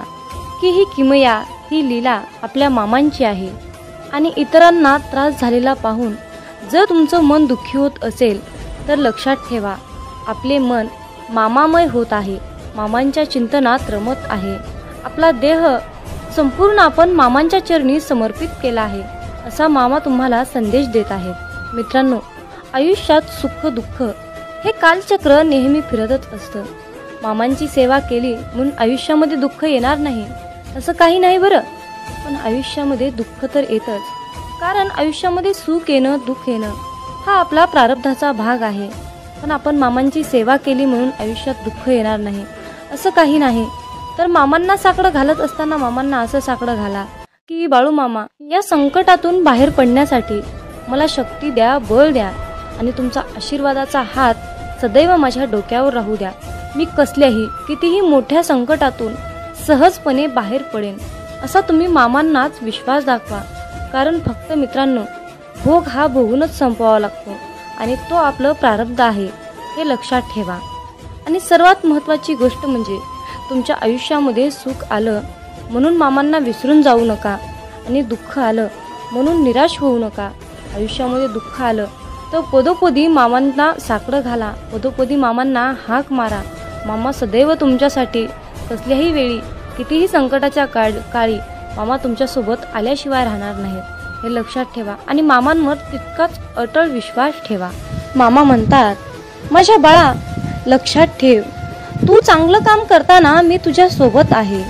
की ही किमया, ही लीला आपल्या मामांची आहे. आणि इतरांना त्रास झालेला पाहून जर तुमचं मन दुःखी होत असेल तर लक्षात ठेवा, आपले मन मामामय होत आहे, मामांच्या चिंतनात रमत आहे. आपला देह संपूर्ण आपण मामांच्या चरणी समर्पित केला आहे, असा मामा तुम्हाला संदेश देत आहेत. मित्रांनो, आयुष्यात सुख दुःख हे कालचक्र नेहमी फिरतच असतं. मामांची सेवा केली म्हणून आयुष्यामध्ये दुःख येणार नाही असं काही नाही बरं, पण आयुष्यामध्ये दुःख तर येतच, कारण आयुष्यामध्ये सुख येणं दुःख येणं हा आपला प्रारब्धाचा भाग आहे. पण आपण मामांची सेवा केली म्हणून आयुष्यात दुःख येणार नाही असं काही नाही. तर मामांना साकडं घालत असताना मामांना असं साकडं घाला की बाळू मामा, या संकटातून बाहेर पडण्यासाठी मला शक्ती द्या, बळ द्या, आणि तुमचा आशीर्वादाचा हात सदैव माझ्या डोक्यावर राहू द्या. मी कसल्याही कितीही मोठ्या संकटातून सहजपणे बाहेर पडेन असा तुम्ही मामांनाच विश्वास दाखवा. कारण फक्त मित्रांनो, भोग हा भोगूनच संपवावा लागतो आणि तो आपलं प्रारब्ध आहे हे लक्षात ठेवा. आणि सर्वात महत्त्वाची गोष्ट म्हणजे तुमच्या आयुष्यामध्ये सुख आलं म्हणून मामांना विसरून जाऊ नका, आणि दुःख आलं म्हणून निराश होऊ नका. आयुष्यामध्ये दुःख आलं तर पदोपदी मामांना साकडं घाला, पदोपदी मामांना हाक मारा. मामा सदैव तुमच्यासाठी कसल्याही वेळी कितीही संकटाच्या काळी मामा तुमच्यासोबत आल्याशिवाय राहणार नाहीत हे लक्षात ठेवा आणि मामांवर तितकाच अटळ विश्वास ठेवा. मामा म्हणतात, माझ्या बाळा लक्षात ठेव, तू चांगलं काम करताना मी तुझ्या सोबत आहे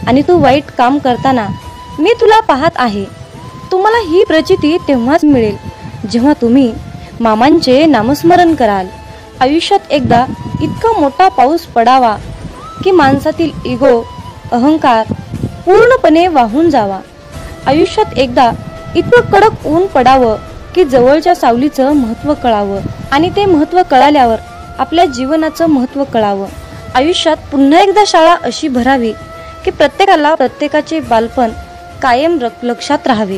आणि तू वाईट काम करताना मी तुला पाहत आहे. तुम्हाला ही प्रचिती तेव्हाच मिळेल जेव्हा तुम्ही मामांचे नामस्मरण कराल. आयुष्यात एकदा इतका मोठा पाऊस पडावा की माणसातील इगो अहंकार पूर्णपणे वाहून जावा. आयुष्यात एकदा इतकं कडक ऊन पडावं की जवळच्या सावलीचं महत्त्व कळावं आणि ते महत्त्व कळाल्यावर आपल्या जीवनाचं महत्त्व कळावं. आयुष्यात पुन्हा एकदा शाळा अशी भरावी की प्रत्येकाला प्रत्येकाचे बालपण कायम लक्षात राहावे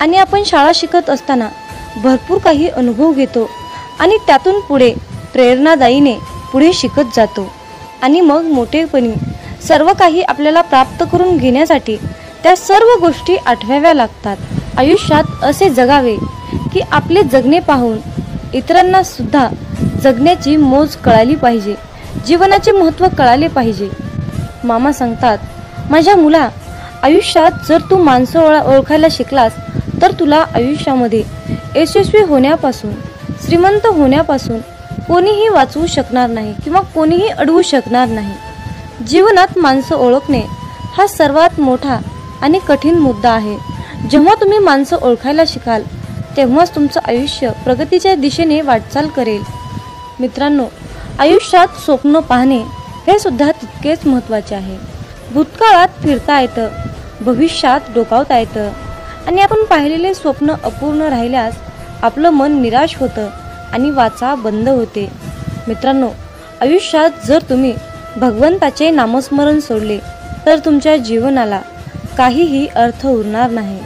आणि आपण शाळा शिकत असताना भरपूर काही अनुभव घेतो आणि त्यातून पुढे प्रेरणादायीने पुढे शिकत जातो आणि मग मोठेपणी सर्व काही आपल्याला प्राप्त करून घेण्यासाठी त्या सर्व गोष्टी आठवाव्या लागतात. आयुष्यात असे जगावे की आपले जगणे पाहून इतरांना सुद्धा जगण्याची मोज कळाली पाहिजे, जीवनाचे महत्त्व कळाले पाहिजे. मामा सांगतात, माझ्या मुला आयुष्यात जर तू माणसं ओळखायला शिकलास तर तुला आयुष्यामध्ये यशस्वी होण्यापासून श्रीमंत होण्यापासून कोणीही वाचवू शकणार नाही किंवा कोणीही अडवू शकणार नाही. जीवनात माणसं ओळखणे हा सर्वात मोठा आणि कठीण मुद्दा आहे. जेव्हा तुम्ही माणसं ओळखायला शिकाल तेव्हाच तुमचं आयुष्य प्रगतीच्या दिशेने वाटचाल करेल. मित्रांनो, आयुष्यात स्वप्न पाहणे हे सुद्धा तितकेच महत्त्वाचे आहे. भूतकाळात फिरता येतं, भविष्यात डोकावता येतं आणि आपण पाहिलेले स्वप्न अपूर्ण राहिल्यास आपलं मन निराश होतं आणि वाचा बंद होते. मित्रांनो, आयुष्यात जर तुम्ही भगवंताचे नामस्मरण सोडले तर तुमच्या जीवनाला काहीही अर्थ उरणार नाही.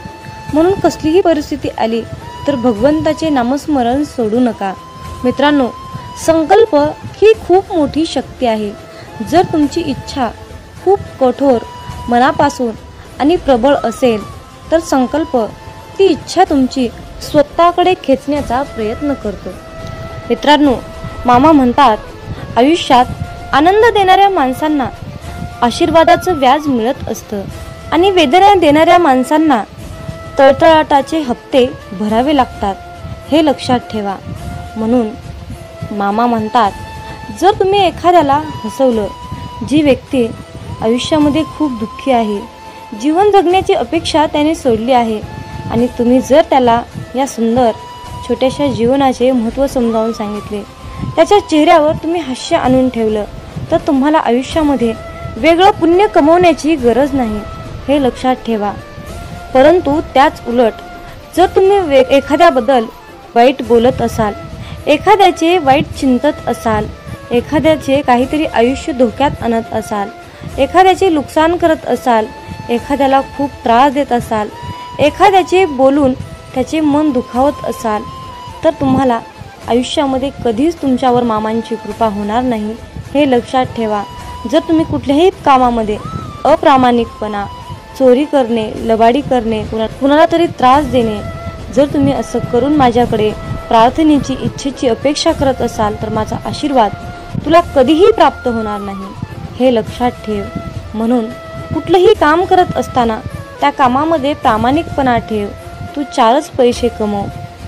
म्हणून कसलीही परिस्थिती आली तर भगवंताचे नामस्मरण सोडू नका. मित्रांनो, संकल्प ही खूप मोठी शक्ती आहे. जर तुमची इच्छा खूप कठोर मनापासून आणि प्रबळ असेल तर संकल्प ती इच्छा तुमची स्वतःकडे खेचण्याचा प्रयत्न करतो. मित्रांनो, मामा म्हणतात, आयुष्यात आनंद देणाऱ्या माणसांना आशीर्वादाचं व्याज मिळत असतं आणि वेदना देणाऱ्या माणसांना तळतळाटाचे हप्ते भरावे लागतात हे लक्षात ठेवा. म्हणून मामा म्हणतात, जर तुम्ही एखाद्याला हसवलं, जी व्यक्ती आयुष्यामध्ये खूप दुःखी आहे, जीवन जगण्याची अपेक्षा त्याने सोडली आहे आणि तुम्ही जर त्याला या सुंदर छोट्याशा जीवनाचे महत्त्व समजावून सांगितले, त्याच्या चेहऱ्यावर तुम्ही हास्य आणून ठेवलं तर तुम्हाला आयुष्यामध्ये वेगळं पुण्य कमवण्याची गरज नाही हे लक्षात ठेवा. परंतु त्याच उलट जर तुम्ही एखाद्याबद्दल वाईट बोलत असाल, एखाद्याचे वाईट चिंतत असाल, एखाद्याचे काहीतरी आयुष्य धोक्यात आणत असाल, एखाद्याचे नुकसान करत असाल, एखाद्याला खूप त्रास देत असाल, एखाद्याचे बोलून त्याचे मन दुखावत असाल तर तुम्हाला आयुष्यामध्ये कधीच तुमच्यावर मामांची कृपा होणार नाही हे लक्षात ठेवा. जर तुम्ही कुठल्याही कामामध्ये अप्रामाणिकपणा, चोरी करणे, लबाडी करणे, कुणाला तरी त्रास देणे, जर तुम्ही असं करून माझ्याकडे प्रार्थनेची इच्छेची अपेक्षा करत असाल तर माझा आशीर्वाद तुला कधीही प्राप्त होणार नाही हे लक्षात ठेव. म्हणून कुठलंही काम करत असताना त्या कामामध्ये प्रामाणिकपणा ठेव. तू 4च पैसे कमव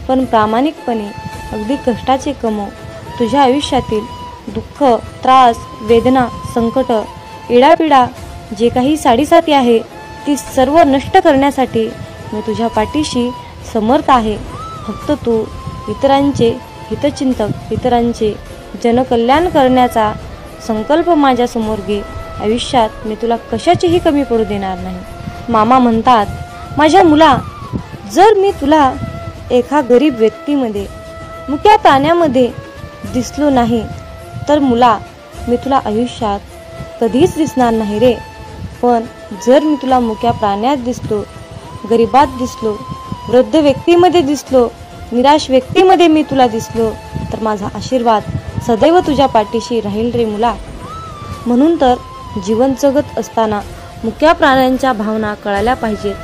पण प्रामाणिकपणे अगदी कष्टाचे कमव. तुझ्या आयुष्यातील दुःख, त्रास, वेदना, संकट, इडापिडा जे काही साडीसाती आहे ती सर्व नष्ट करण्यासाठी मी तुझ्या पाठीशी समर्थ आहे. फक्त तू इतरांचे हितचिंतक, इतरांचे जनकल्याण करण्याचा संकल्प माझ्यासमोर घे. आयुष्यात मी तुला कशाचीही कमी पडू देणार नाही. मामा म्हणतात, माझ्या मुला, जर मी तुला एका गरीब व्यक्तीमध्ये, मुक्या प्राण्यामध्ये दिसलो नाही तर मुला मी तुला आयुष्यात कधीच दिसणार नाही रे. पण जर मी तुला मुक्या प्राण्यात दिसलो, गरिबात दिसलो, वृद्ध व्यक्तीमध्ये दिसलो, निराश व्यक्तीमध्ये मी तुला दिसलो तर माझा आशीर्वाद सदैव तुझ्या पाठीशी राहील रे मुला. म्हणून तर जीवन जगत असताना मुक्या प्राण्यांच्या भावना कळायला पाहिजेत.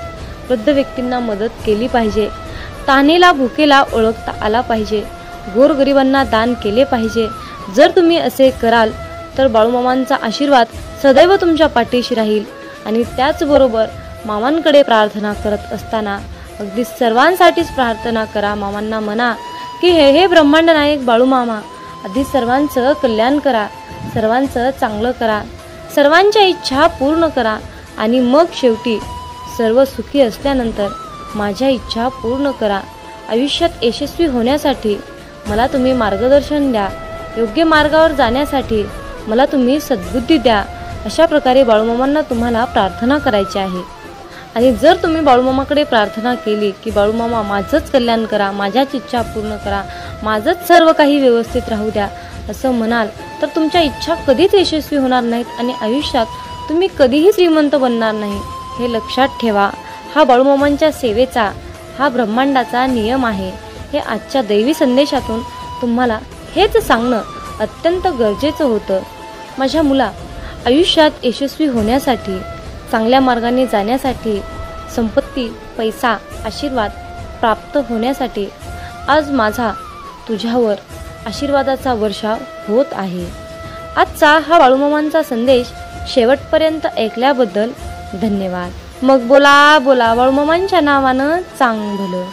वृद्ध व्यक्तींना मदत केली पाहिजे, तानेला भुकेला ओळखता आला पाहिजे, गोरगरिबांना दान केले पाहिजे. जर तुम्ही असे कराल तर बाळूमामांचा आशीर्वाद सदैव तुमच्या पाठीशी राहील आणि त्याचबरोबर मामांकडे प्रार्थना करत असताना अगदी सर्वांसाठीच प्रार्थना करा. मामांना म्हणा की हे ब्रह्मांड नायक बाळूमामा, आधी सर्वांचं कल्याण करा, सर्वांचं चांगलं करा, सर्वांच्या इच्छा पूर्ण करा आणि मग शेवटी सर्व सुखी असल्यानंतर माझ्या इच्छा पूर्ण करा. आयुष्यात यशस्वी होण्यासाठी मला तुम्ही मार्गदर्शन द्या, योग्य मार्गावर जाण्यासाठी मला तुम्ही सद्बुद्धी द्या. अशा प्रकारे बाळूमामांना तुम्हाला प्रार्थना करायची आहे. आणि जर तुम्ही बाळूमामाकडे प्रार्थना केली की बाळूमामा माझंच कल्याण करा, माझ्याच इच्छा पूर्ण करा, माझंच सर्व काही व्यवस्थित राहू द्या असं म्हणाल तर तुमच्या इच्छा कधीच यशस्वी होणार नाहीत आणि आयुष्यात तुम्ही कधीही श्रीमंत बनणार नाही. हे लक्षात ठेवा. हा बाळूमामांच्या सेवेचा, हा ब्रह्मांडाचा नियम आहे. हे आजच्या दैवी संदेशातून तुम्हाला हेच सांगणं अत्यंत गरजेचं होतं. माझ्या मुला, आयुष्यात यशस्वी होण्यासाठी, चांगल्या मार्गाने जाण्यासाठी, संपत्ती, पैसा, आशीर्वाद प्राप्त होण्यासाठी आज माझा तुझ्यावर आशीर्वादाचा वर्षाव होत आहे. आजचा हा बाळूमामांचा संदेश शेवटपर्यंत ऐकल्याबद्दल धन्यवाद. मग बोला बोला बाळूमामांच्या नावानं चांग भलं.